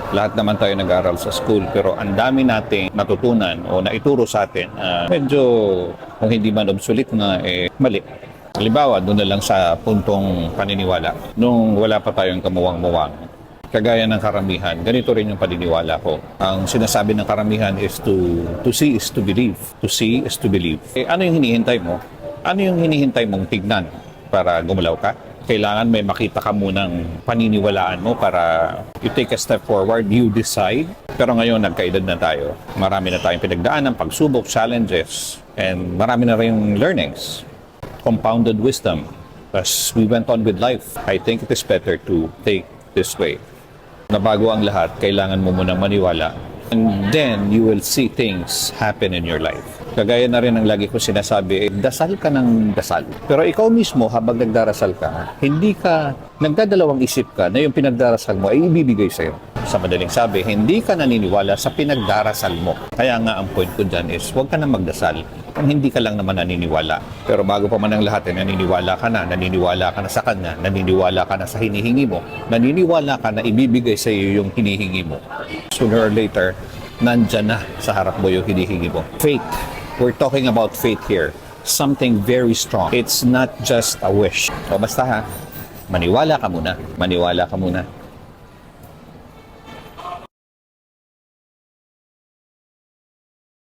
Lahat naman tayo nag-aral sa school, pero ang dami nating natutunan o naituro sa atin, medyo kung hindi man obsolete na, mali. Halimbawa, doon na lang sa puntong paniniwala. Nung wala pa tayong kamuwang-muwang, kagaya ng karamihan, ganito rin yung paniniwala ko. Ang sinasabi ng karamihan is to see is to believe. To see is to believe. Ano yung hinihintay mo? Ano yung hinihintay mong tignan para gumalaw ka? Kailangan may makita ka munang paniniwalaan mo para you take a step forward, you decide. Pero ngayon, nagkaedad na tayo. Marami na tayong pinagdaanan, pagsubok, challenges, and marami na rin learnings. Compounded wisdom. As we went on with life, I think it is better to take this way. Na bago ang lahat, kailangan mo munang maniwala. And then, you will see things happen in your life. Kagaya na rin ang lagi ko sinasabi, dasal ka ng dasal. Pero ikaw mismo, habang nagdarasal ka, hindi ka, nagdadalawang isip ka na yung pinagdarasal mo ay ibibigay sa'yo. Sa madaling sabi, hindi ka naniniwala sa pinagdarasal mo. Kaya nga ang point ko dyan is, huwag ka na magdasal kung hindi ka lang naman naniniwala. Pero bago pa man ang lahat, naniniwala ka na sa Kanya, naniniwala ka na sa hinihingi mo, naniniwala ka na ibibigay sa iyo yung hinihingi mo. Sooner or later, nandyan na sa harap mo yung hinihingi mo. Faith. We're talking about faith here. Something very strong. It's not just a wish. So basta maniwala ka muna. Maniwala ka muna.